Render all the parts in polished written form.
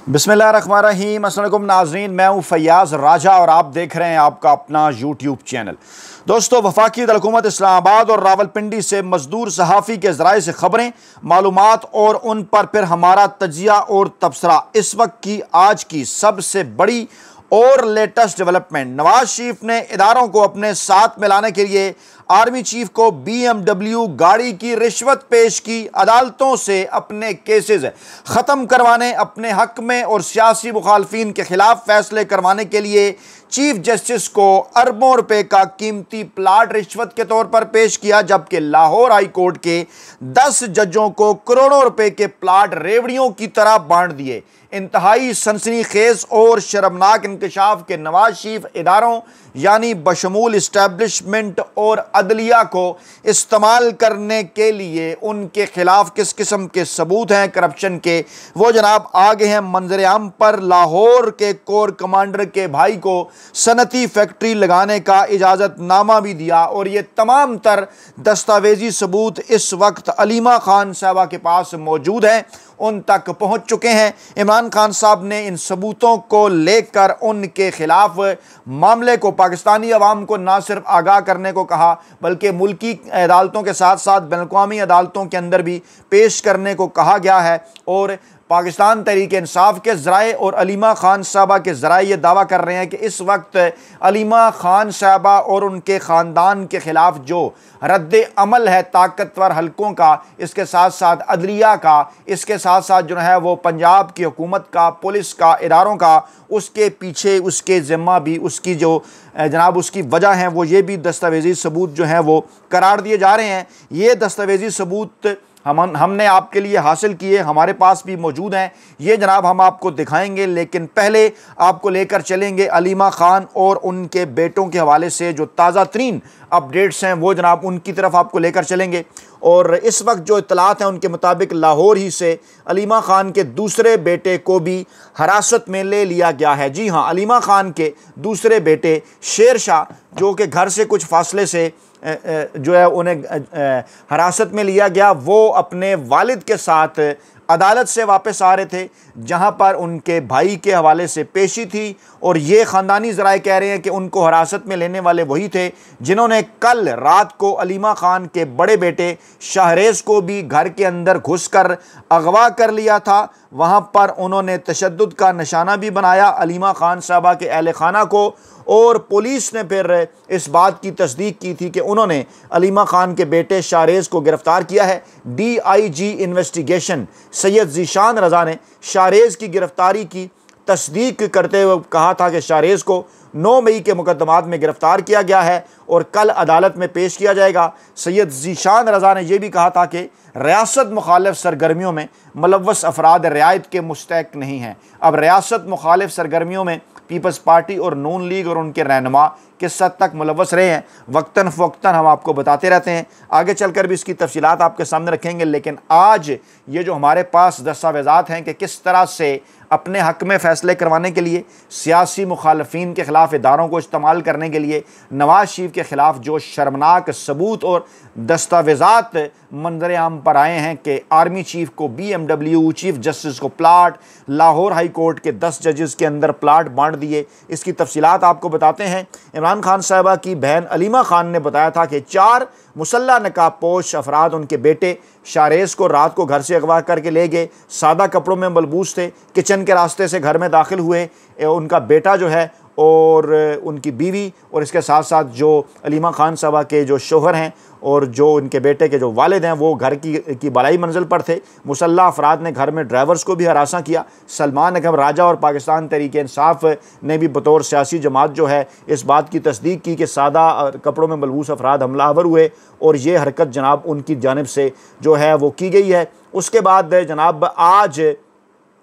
बिस्मिल्लाहिर्रहमानिर्रहीम। अस्सलाम वालेकुम नाज़रीन, मैं हूँ फैयाज़ राजा और आप देख रहे हैं आपका अपना यूट्यूब चैनल। दोस्तों, वफाकी हुकूमत इस्लामाबाद और रावलपिंडी से मजदूर सहाफ़ी के ज़राए से ख़बरें, मालूमात और उन पर फिर हमारा तजिया और तबसरा। इस वक्त की आज की सबसे बड़ी और लेटेस्ट डेवलपमेंट, नवाज शरीफ ने इदारों को अपने साथ मिलाने के लिए आर्मी चीफ को BMW गाड़ी की रिश्वत पेश की। अदालतों से अपने केसेस ख़त्म करवाने, अपने हक में और सियासी मुखालफिन के खिलाफ फैसले करवाने के लिए चीफ जस्टिस को अरबों रुपए का कीमती प्लाट रिश्वत के तौर पर पेश किया, जबकि लाहौर हाई कोर्ट के 10 जजों को करोड़ों रुपए के प्लाट रेवड़ियों की तरह बांट दिए। इंतहाई सनसनीखेज और शर्मनाक इंकशाफ के नवाज शरीफ इदारों यानी बशमूल इस्टेब्लिशमेंट और अदलिया को इस्तेमाल करने के लिए उनके खिलाफ किस किस्म के सबूत हैं करप्शन के, वो जनाब आगे हैं मंजर आम पर। लाहौर के कोर कमांडर के भाई को सनती फैक्ट्री लगाने का इजाज़त नामा भी दिया और ये तमाम तर दस्तावेजी सबूत इस वक्त अलीमा खान साहबा के पास मौजूद हैं, उन तक पहुंच चुके हैं। इमरान खान साहब ने इन सबूतों को लेकर उनके खिलाफ मामले को पाकिस्तानी अवाम को ना सिर्फ आगाह करने को कहा, बल्कि मुल्की अदालतों के साथ साथ बैनुल-अक़वामी अदालतों के अंदर भी पेश करने को कहा गया है। और पाकिस्तान तहरीक इंसाफ के ज़राए और अलीमा खान साहबा के ज़राए ये दावा कर रहे हैं कि इस वक्त अलीमा खान साहबा और उनके ख़ानदान के ख़िलाफ़ जो रद्द अमल है ताकतवर हलकों का, इसके साथ साथ अदलिया का, इसके साथ साथ जो है वो पंजाब की हुकूमत का, पुलिस का, इदारों का, उसके पीछे उसके ज़िम्मा भी उसकी जो जनाब उसकी वजह है वो ये भी दस्तावेजी सबूत जो हैं वो करार दिए जा रहे हैं। ये दस्तावेजी सबूत हमने आपके लिए हासिल किए, हमारे पास भी मौजूद हैं, ये जनाब हम आपको दिखाएंगे। लेकिन पहले आपको लेकर चलेंगे अलीमा खान और उनके बेटों के हवाले से जो ताज़ा तरीन अपडेट्स हैं वो जनाब उनकी तरफ आपको लेकर चलेंगे। और इस वक्त जो इत्तलात हैं उनके मुताबिक लाहौर ही से अलीमा खान के दूसरे बेटे को भी हिरासत में ले लिया गया है। जी हाँ, अलीमा खान के दूसरे बेटे शेर शाह, जो कि घर से कुछ फासले से जो है उन्हें हिरासत में लिया गया, वो अपने वालिद के साथ अदालत से वापस आ रहे थे, जहां पर उनके भाई के हवाले से पेशी थी। और ये ख़ानदानी ज़राए कह रहे हैं कि उनको हिरासत में लेने वाले वही थे जिन्होंने कल रात को अलीमा खान के बड़े बेटे शाहरेज़ को भी घर के अंदर घुसकर अगवा कर लिया था। वहां पर उन्होंने तशद्दुद का निशाना भी बनाया अलीमा खान साहबा के अहल खाना को। और पुलिस ने फिर इस बात की तस्दीक की थी कि उन्होंने अलीमा खान के बेटे शाहरेज़ को गिरफ़्तार किया है। DIG इन्वेस्टिगेशन सैयद ज़ीशान रज़ा ने शाहरेज़ की गिरफ़्तारी की तस्दीक करते हुए कहा था कि शाहरेज़ को 9 मई के मुकदमात में गिरफ़्तार किया गया है और कल अदालत में पेश किया जाएगा। सैयद ज़ीशान रज़ा ने यह भी कहा था कि रियासत मुखालिफ सरगर्मियों में मुलव्वस अफराद रियायत के मुस्तहक़ नहीं हैं। अब रियासत मुखालिफ सरगर्मियों में पीपल्स पार्टी और नून लीग और उनके रहनुमा किस हद तक मुलव्वस रहे हैं, वक्तन फ़वक्तन हम आपको बताते रहते हैं। आगे चलकर भी इसकी तफसीलात आपके सामने रखेंगे। लेकिन आज ये जो हमारे पास दस्तावेज़ात हैं कि किस तरह से अपने हक़ में फ़ैसले करवाने के लिए सियासी मुखालफिन के ख़िलाफ़ इदारों को इस्तेमाल करने के लिए नवाज शरीफ के ख़िलाफ़ जो शर्मनाक सबूत और दस्तावेज़ात मंजर आम पर आए हैं कि आर्मी चीफ को BMW, चीफ जस्टिस को प्लाट, लाहौर हाई कोर्ट के 10 जजेस के अंदर प्लाट बांट दिए, इसकी तफसीलात आपको बताते हैं। इमरान खान साहबा की बहन अलीमा खान ने बताया था कि 4 मुसल्ला नकाबपोश अफराद उनके बेटे शाहरेज़ को रात को घर से अगवा करके ले गए। सादा कपड़ों में मलबूस थे, किचन के रास्ते से घर में दाखिल हुए। उनका बेटा जो है और उनकी बीवी और इसके साथ साथ जो अलीमा खान साहबा के जो शोहर हैं और जो उनके बेटे के जो वालिद हैं वो घर की बालाई मंजिल पर थे। मुसल्ला अफराद ने घर में ड्राइवर्स को भी हरासा किया। सलमान अकरम राजा और पाकिस्तान तहरीक इंसाफ ने भी बतौर सियासी जमात जो है इस बात की तस्दीक की कि सादा कपड़ों में मलबूस अफराद हमलावर हुए और ये हरकत जनाब उनकी जानिब से जो है वो की गई है। उसके बाद जनाब आज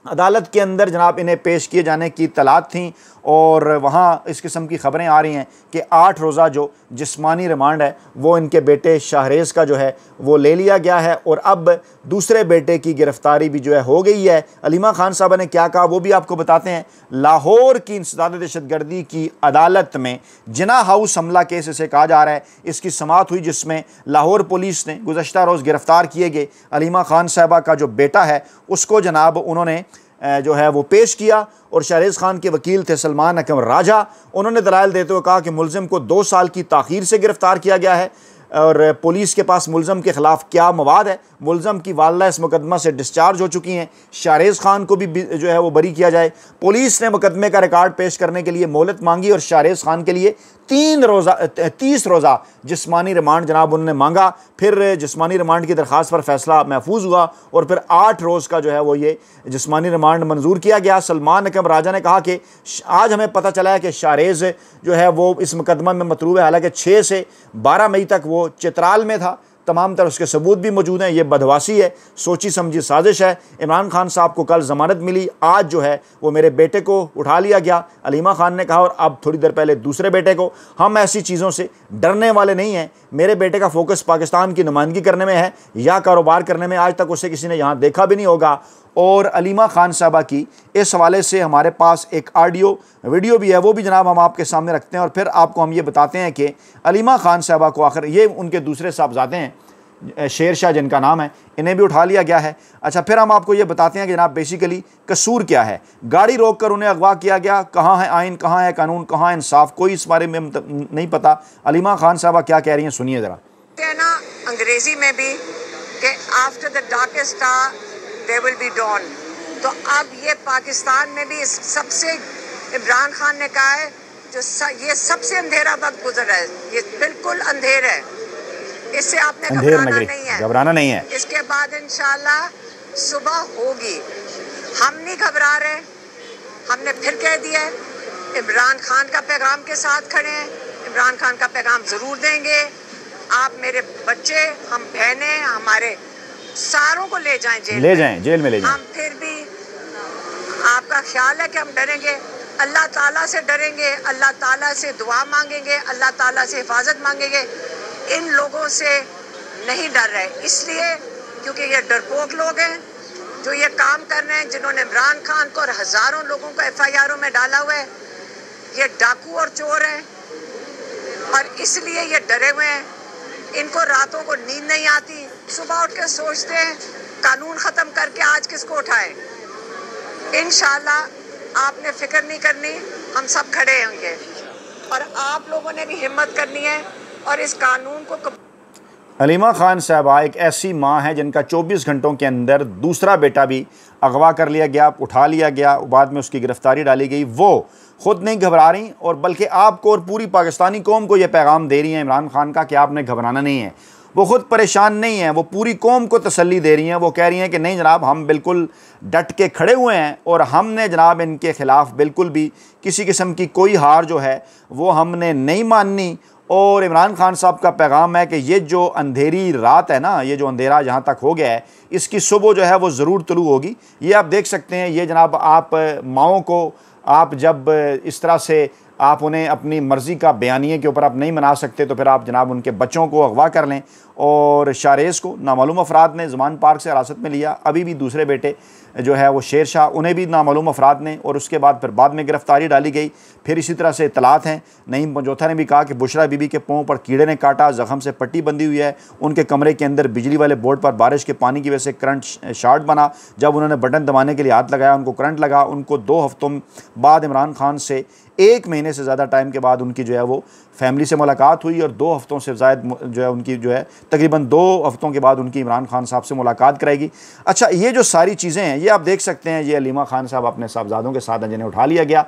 अदालत के अंदर जनाब इन्हें पेश किए जाने की तलात थी और वहाँ इस किस्म की ख़बरें आ रही हैं कि 8 रोज़ा जो जिस्मानी रिमांड है वो इनके बेटे शाहरेज़ का जो है वो ले लिया गया है और अब दूसरे बेटे की गिरफ़्तारी भी जो है हो गई है। अलीमा खान साहबा ने क्या कहा वो भी आपको बताते हैं। लाहौर की इंसदाद दहशतगर्दी की अदालत में जिना हाउस हमला केस इसे कहा जा रहा है, इसकी समाअत हुई जिसमें लाहौर पुलिस ने गुज़श्ता रोज़ गिरफ़्तार किए गए अलीमा खान साहबा का जो बेटा है उसको जनाब उन्होंने जो है वो पेश किया और शाहरेज़ खान के वकील थे सलमान अकरम राजा। उन्होंने दलाइल देते हुए कहा कि मुलज़िम को 2 साल की ताख़ीर से गिरफ़्तार किया गया है और पुलिस के पास मुलज़म के ख़िलाफ़ क्या मवाद है। मुलज़म की वालिदा इस मुकदमा से डिस्चार्ज हो चुकी हैं। शाहरेज़ खान को भी जो है वो बरी किया जाए। पुलिस ने मुकदमे का रिकॉर्ड पेश करने के लिए मोहलत मांगी और शाहरेज़ खान के लिए 30 रोज़ा जिस्मानी रिमांड जनाब उन्होंने मांगा। फिर जिस्मानी रिमांड की दरख्वास्त पर फैसला महफूज हुआ और फिर 8 रोज़ का जो है वो ये जिस्मानी रिमांड मंजूर किया गया। सलमान अकरम राजा ने कहा कि आज हमें पता चला है कि शाहरेज़ जो है वो इस मुकदमा में मतरूब है। हालांकि 6 से 12 मई तक वो चित्राल में था। तमाम तरह उसके सबूत भी मौजूद हैं। ये बदवासी है, सोची समझी साजिश है। इमरान खान साहब को कल ज़मानत मिली, आज जो है वो मेरे बेटे को उठा लिया गया, अलीमा खान ने कहा, और अब थोड़ी देर पहले दूसरे बेटे को। हम ऐसी चीज़ों से डरने वाले नहीं हैं। मेरे बेटे का फोकस पाकिस्तान की नुमाइंदगी करने में है या कारोबार करने में। आज तक उसे किसी ने यहाँ देखा भी नहीं होगा। और अलीमा खान साहबा की इस हवाले से हमारे पास एक ऑडियो वीडियो भी है, वो भी जनाब हम आपके सामने रखते हैं और फिर आपको हम ये बताते हैं कि अलीमा खान साहबा को आखिर ये उनके दूसरे साहबजादे हैं शेर शाह जिनका नाम है, इन्हें भी उठा लिया गया है। अच्छा, फिर हम आपको ये बताते हैं कि जनाब बेसिकली कसूर क्या है। गाड़ी रोक कर उन्हें अगवा किया गया। कहाँ है आइन, कहाँ है कानून, कहाँ है इंसाफ, कोई इस बारे में नहीं पता। अलीमा खान साहबा क्या कह रही हैं, सुनिए ज़रा। कहना अंग्रेजी में भी कि after the darkest hour there will be dawn. तो अब ये पाकिस्तान में भी सबसे, इमरान खान ने कहा है जो ये सबसे अंधेरा वक्त गुजर रहा है, ये बिल्कुल अंधेर है, इससे आपने घबराना नहीं है। इसके बाद इंशाल्लाह सुबह होगी। हम नहीं घबरा रहे, हमने फिर कह दिया है इमरान खान का पैगाम के साथ खड़े हैं, इमरान खान का पैगाम ज़रूर देंगे। आप मेरे बच्चे, हम बहनें, हमारे सारों को ले जाएं जेल में ले जाएं। हम फिर भी आपका ख्याल है कि हम डरेंगे? अल्लाह ताला से डरेंगे, अल्लाह ताला से दुआ मांगेंगे, अल्लाह ताला से हिफाजत मांगेंगे। इन लोगों से नहीं डर रहे, इसलिए क्योंकि ये डरपोक लोग हैं जो ये काम कर रहे हैं, जिन्होंने इमरान खान को और हज़ारों लोगों को FIR में डाला हुआ है। ये डाकू और चोर हैं और इसलिए ये डरे हुए हैं। इनको रातों को नींद नहीं आती, सुबह उठ के सोचते हैं कानून ख़त्म करके आज किसको उठाएं। इंशाल्लाह आपने फ़िक्र नहीं करनी, हम सब खड़े होंगे और आप लोगों ने भी हिम्मत करनी है और इस कानून को। अलीमा खान साहबा एक ऐसी माँ है जिनका 24 घंटों के अंदर दूसरा बेटा भी अगवा कर लिया गया, उठा लिया गया, बाद में उसकी गिरफ्तारी डाली गई। वो ख़ुद नहीं घबरा रही और बल्कि आपको और पूरी पाकिस्तानी कौम को ये पैगाम दे रही हैं इमरान खान का कि आपने घबराना नहीं है। वो ख़ुद परेशान नहीं हैं, वो पूरी कौम को तसल्ली दे रही हैं। वो कह रही हैं कि नहीं जनाब, हम बिल्कुल डट के खड़े हुए हैं और हमने जनाब इनके ख़िलाफ़ बिल्कुल भी किसी किस्म की कोई हार जो है वो हमने नहीं माननी। और इमरान खान साहब का पैगाम है कि ये जो अंधेरी रात है ना, ये जो अंधेरा जहाँ तक हो गया है, इसकी सुबह जो है वो ज़रूर तुलू होगी। ये आप देख सकते हैं। ये जनाब आप माओं को आप जब इस तरह से आप उन्हें अपनी मर्ज़ी का बयानिए के ऊपर आप नहीं मना सकते तो फिर आप जनाब उनके बच्चों को अगवा कर लें। और शाहरेज़ को नामालूम अफराद ने ज़मान पार्क से हिरासत में लिया। अभी भी दूसरे बेटे जो है वो शेर शाह, उन्हें भी नामालूम अफराद ने, और उसके बाद फिर बाद में गिरफ़्तारी डाली गई। फिर इसी तरह से इतलात हैं। नईम पंजोथा ने भी कहा कि बुशरा बीबी के पाँव पर कीड़े ने काटा, ज़ख़म से पट्टी बंधी हुई है। उनके कमरे के अंदर बिजली वाले बोर्ड पर बारिश के पानी की वजह से करंट शार्ट बना। जब उन्होंने बटन दबाने के लिए हाथ लगाया उनको करंट लगा। उनको 2 हफ्तों बाद इमरान खान से 1 महीने से ज़्यादा टाइम के बाद उनकी जो है वो फैमिली से मुलाकात हुई और 2 हफ्तों से ज़ायद जो है उनकी जो है तकरीबन 2 हफ्तों के बाद उनकी इमरान खान साहब से मुलाकात कराएगी। अच्छा, ये जो सारी चीज़ें हैं ये आप देख सकते हैं। ये अलीमा खान साहब अपने साहबजादों के साथ हैं जिन्हें उठा लिया गया।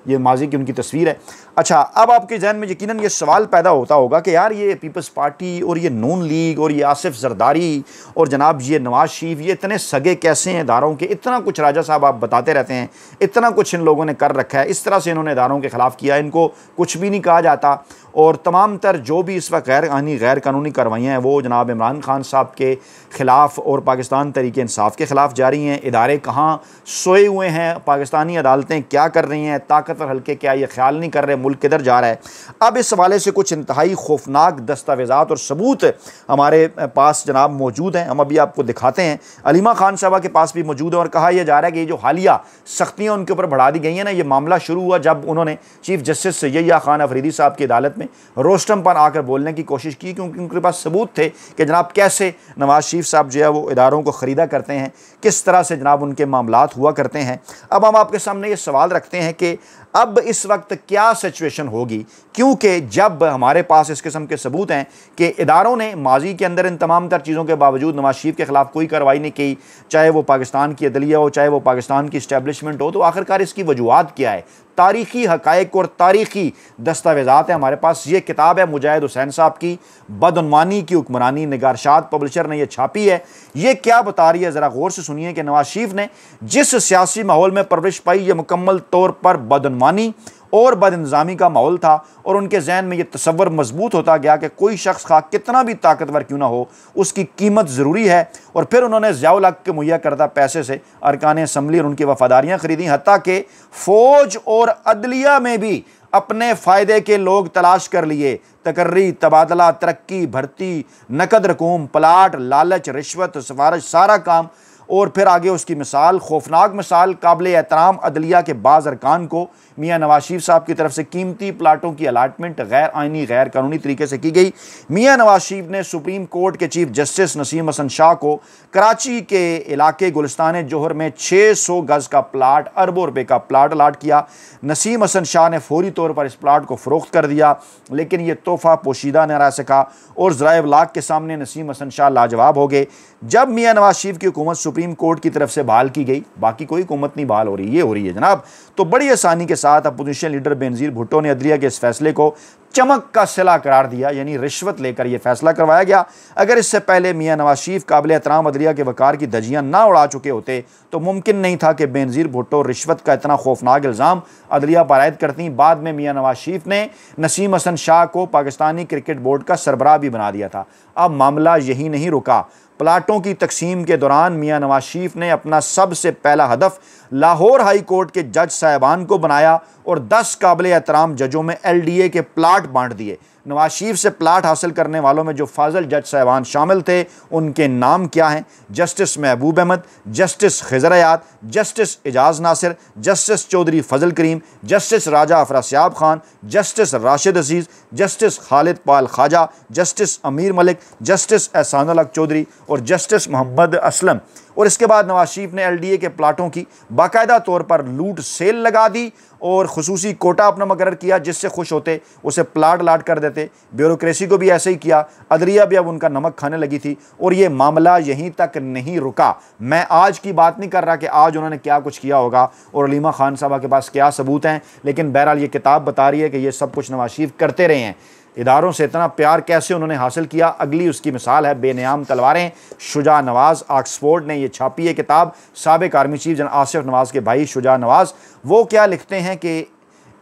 ये माजी की उनकी तस्वीर है। अच्छा, अब आपके जहन में यकीनन ये सवाल पैदा होता होगा कि यार ये पीपल्स पार्टी और ये नून लीग और ये आसिफ जरदारी और जनाब ये नवाज शरीफ, ये इतने सगे कैसे हैं इदारों के? इतना कुछ राजा साहब आप बताते रहते हैं, इतना कुछ इन लोगों ने कर रखा है, इस तरह से इन्होंने इदारों के ख़िलाफ़ किया, इनको कुछ भी नहीं कहा जाता। और तमाम तर जो भी इस वक्त गैर कानूनी कार्रवाइयाँ हैं वो जनाब इमरान खान साहब के ख़िलाफ़ और पाकिस्तान तरीके इंसाफ के ख़िलाफ़ जारी हैं। इदारे कहाँ सोए हुए हैं, पाकिस्तानी अदालतें क्या कर रही हैं, ताकत ताकतवर हल्के क्या ये ख्याल नहीं कर रहे मुल्क किधर जा रहा है। अब इस हवाले से कुछ इंतहाई खौफनाक दस्तावेज़ात और सबूत हमारे पास जनाब मौजूद हैं, हम अभी आपको दिखाते हैं। अलीमा खान साहबा के पास भी मौजूद है और कहा यह जा रहा है कि ये जो हालिया सख्तियाँ उनके ऊपर बढ़ा दी गई हैं ना, ये मामला शुरू हुआ जब उन्होंने चीफ जस्टिस सैय्यद खान अफरीदी साहब की अदालत में रोस्टम पर आकर बोलने की कोशिश की, क्योंकि उनके पास सबूत थे कि जनाब कैसे नवाज शरीफ साहब जो है वो इदारों को ख़रीदा करते हैं, किस तरह से जनाब उनके मामलात हुआ करते हैं। अब हम आपके सामने ये सवाल रखते हैं कि अब इस वक्त क्या सिचुएशन होगी, क्योंकि जब हमारे पास इस किस्म के सबूत हैं कि इदारों ने माजी के अंदर इन तमाम तर चीज़ों के बावजूद नवाज शरीफ के ख़िलाफ़ कोई कार्रवाई नहीं की, चाहे वो पाकिस्तान की अदलिया हो, चाहे वो पाकिस्तान की इस्टेब्लिशमेंट हो, तो आखिरकार इसकी वजूहात क्या है। तारीख़ी हक़ाइक़ और तारीख़ी दस्तावेज़ात हैं हमारे पास। ये किताब है मुजाहिद हुसैन साहब की, बदउनवानी की हुक्मरानी, निगारशाद पब्लिशर ने यह छापी है। ये क्या बता रही है ज़रा गौर से सुनिए कि नवाज शरीफ ने जिस सियासी माहौल में परवरिश पाई, यह मुकम्मल तौर पर बदउनवानी और बदइंतज़ामी का माहौल था और उनके जहन में यह तसव्वुर मजबूत होता गया कि कोई शख्स खा कितना भी ताकतवर क्यों ना हो उसकी कीमत ज़रूरी है। और फिर उन्होंने ज़ियाउल हक़ के मुहैया करदा पैसे से अरकान असम्बली और उनकी वफादारियाँ ख़रीदी, हत्ता कि फ़ौज और अदलिया में भी अपने फ़ायदे के लोग तलाश कर लिए। तकर्री, तबादला, तरक्की, भर्ती, नकद रकूम, प्लाट, लालच, रिश्वत, सिफारिश, सारा काम। और फिर आगे उसकी मिसाल, खौफनाक मिसाल, काबिल एहतराम अदलिया के बाज़ अरकान को मियाँ नवाज शरीफ साहब की तरफ से कीमती प्लाटों की अलाटमेंट गैर आइनी गैर कानूनी तरीके से की गई। मियाँ नवाज शरीफ ने सुप्रीम कोर्ट के चीफ जस्टिस नसीम हसन शाह को कराची के इलाके गुलिस्तान जोहर में 600 गज़ का प्लाट, अरबों रुपए का प्लाट अलाट किया। नसीम हसन शाह ने फौरी तौर पर इस प्लाट को फ़रोख्त कर दिया, लेकिन यह तोहफ़ा पोशीदा न रह सका और ज़राए इब्लाग के सामने नसीम हसन शाह लाजवाब हो गए। जब मियाँ नवाज शरीफ की हुकूमत सुप्रीम कोर्ट की तरफ से बहाल की गई, बाकी कोई हुकूमत नहीं बहाल हो रही, ये हो रही है जनाब, तो बड़ी आसानी के साथ अपोजिशन लीडर बेनज़ीर भुट्टो ने अदलिया के इस फैसले को चमक का सिला करार दिया, यानी रिश्वत लेकर यह फैसला करवाया गया। अगर इससे पहले मियाँ नवाज शरीफ काबिल एहतराम अदलिया के वकार की धज्जियाँ ना उड़ा चुके होते तो मुमकिन नहीं था कि बेनज़ीर भुट्टो रिश्वत का इतना खौफनाक इल्ज़ाम अदलिया पर आयद करती। बाद में मियाँ नवाज शरीफ ने नसीम हसन शाह को पाकिस्तानी क्रिकेट बोर्ड का सरबराह भी बना दिया था। अब मामला यही नहीं रुका। प्लाटों की तकसीम के दौरान मियाँ नवाज शरीफ ने अपना सबसे पहला हदफ लाहौर हाई कोर्ट के जज साहिबान को बनाया और 10 काबिल एहतराम जजों में LDA के प्लाट बांट दिए। नवाज शरीफ से प्लाट हासिल करने वालों में जो फाजिल जज साहिबान शामिल थे उनके नाम क्या हैं? जस्टिस महबूब अहमद, जस्टिस खिज़र हयात, जस्टिस एजाज नासिर, जस्टिस चौधरी फजल करीम, जस्टिस राजा अफरासियाब खान, जस्टिस राशिद अजीज़, जस्टिस खालिद पाल ख्वाजा, जस्टिस अमीर मलिक, जस्टिस एहसानुल हक चौधरी और जस्टिस मोहम्मद असलम। और इसके बाद नवाज शरीफ ने LDA के प्लाटों की बाकायदा तौर पर लूट सेल लगा दी और खुसूसी कोटा अपना मुकर्रर किया, जिससे खुश होते उसे प्लाट लाट कर देते। ब्यूरोक्रेसी को भी ऐसे ही किया, अदलिया भी अब उनका नमक खाने लगी थी और ये मामला यहीं तक नहीं रुका। मैं आज की बात नहीं कर रहा कि आज उन्होंने क्या कुछ किया होगा और अलीमा खान साहबा के पास क्या सबूत हैं, लेकिन बहरहाल ये किताब बता रही है कि ये सब कुछ नवाज शरीफ करते रहे हैं। इदारों से इतना प्यार कैसे उन्होंने हासिल किया, अगली उसकी मिसाल है बेनियाम तलवारें। शुजा नवाज़, ऑक्सफोर्ड ने यह छापी है किताब। साबिक आर्मी चीफ जन आसिफ नवाज़ के भाई शुजा नवाज़ वो क्या लिखते हैं कि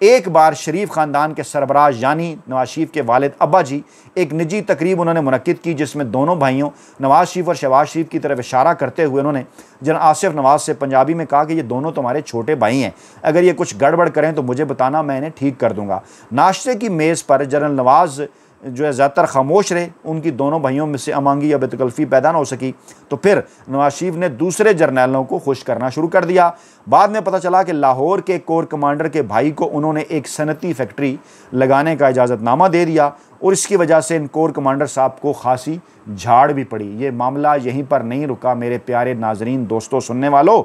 एक बार शरीफ ख़ानदान के सरबराह यानी नवाज शरीफ के वालिद अब्बा जी एक निजी तकरीब उन्होंने मुनक्किद की, जिसमें दोनों भाइयों नवाज शरीफ और शहबाज शरीफ की तरफ इशारा करते हुए उन्होंने जन आसिफ नवाज़ से पंजाबी में कहा कि ये दोनों तुम्हारे छोटे भाई हैं, अगर ये कुछ गड़बड़ करें तो मुझे बताना, मैं इन्हें ठीक कर दूंगा। नाश्ते की मेज़ पर जनरल नवाज़ जो है ज़्यादातर खामोश रहे, उनकी दोनों भाइयों में से अमांगी या बेतकल्फ़ी पैदा ना हो सकी, तो फिर नवाज शरीफ ने दूसरे जर्नैलों को खुश करना शुरू कर दिया। बाद में पता चला कि लाहौर के कोर कमांडर के भाई को उन्होंने एक सनती फैक्ट्री लगाने का इजाज़तनामा दे दिया और इसकी वजह से इन कोर कमांडर साहब को खासी झाड़ भी पड़ी। ये मामला यहीं पर नहीं रुका मेरे प्यारे नाजरीन, दोस्तों, सुनने वालों।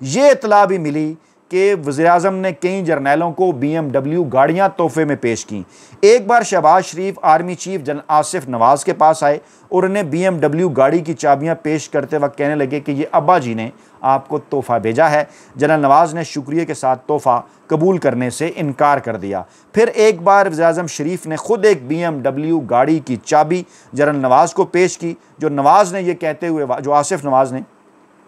ये इतला भी मिली कि वज़ीर-ए-आज़म ने कई जर्नैलों को BMW गाड़ियां तोहफे में पेश की। एक बार शहबाज शरीफ आर्मी चीफ जनरल आसिफ नवाज़ के पास आए और उन्हें BMW गाड़ी की चाबियां पेश करते वक्त कहने लगे कि ये अब्बा जी ने आपको तोहफ़ा भेजा है। जनरल नवाज़ ने शुक्रिया के साथ तोहफ़ा कबूल करने से इनकार कर दिया। फिर एक बार वज़ीर-ए-आज़म शरीफ ने ख़ुद एक BMW गाड़ी की चाबी जनरल नवाज़ को पेश की, जो नवाज़ ने ये कहते हुए, जो आसिफ नवाज़ ने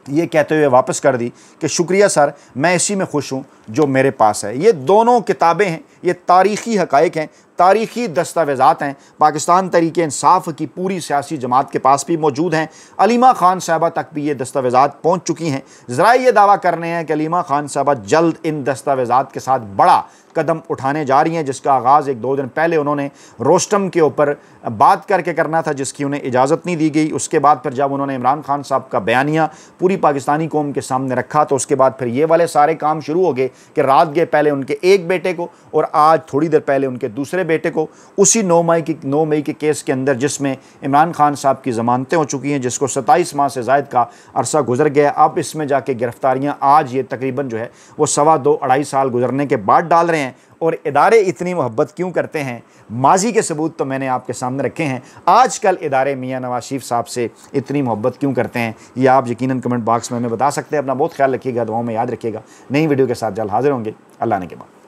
ये कहते हुए वापस कर दी कि शुक्रिया सर, मैं इसी में खुश हूँ जो मेरे पास है। ये दोनों किताबें हैं, ये तारीख़ी हक़ाइक़ हैं। तारीखी दस्तावेज़ात हैं, पाकिस्तान तहरीक इंसाफ की पूरी सियासी जमात के पास भी मौजूद हैं। अलीमा खान साहबा तक भी ये दस्तावेज़ात पहुँच चुकी हैं। ज़रा ये दावा कर रहे हैं कि अलीमा खान साहबा जल्द इन दस्तावेज़ात के साथ बड़ा कदम उठाने जा रही हैं, जिसका आगाज़ 1-2 दिन पहले उन्होंने रोस्टम के ऊपर बात करके करना था, जिसकी उन्हें इजाज़त नहीं दी गई। उसके बाद फिर जब उन्होंने इमरान खान साहब का बयानिया पूरी पाकिस्तानी कौम के सामने रखा, तो उसके बाद फिर ये वाले सारे काम शुरू हो गए कि रात गए पहले उनके एक बेटे को और आज थोड़ी देर पहले उनके दूसरे बेटे को उसी 9 मई के केस के अंदर, जिसमें इमरान खान साहब की ज़मानतें हो चुकी हैं, जिसको 27 माह से ज़ायद का अरसा गुजर गया। अब इसमें जाके गिरफ्तारियाँ आज ये तकरीबन जो है वो 2.25 साल गुजरने के बाद डाल रहे हैं। और इदारे इतनी मोहब्बत क्यों करते हैं, माजी के सबूत तो मैंने आपके सामने रखे हैं। आजकल इदारे मियां नवाज शरीफ साहब से इतनी मोहब्बत क्यों करते हैं, ये आप यकीनन कमेंट बॉक्स में हमें बता सकते हैं। अपना बहुत ख्याल रखिएगा, दुआओं में याद रखिएगा। नई वीडियो के साथ जल्द हाजिर होंगे। अल्लाह ने के बाद।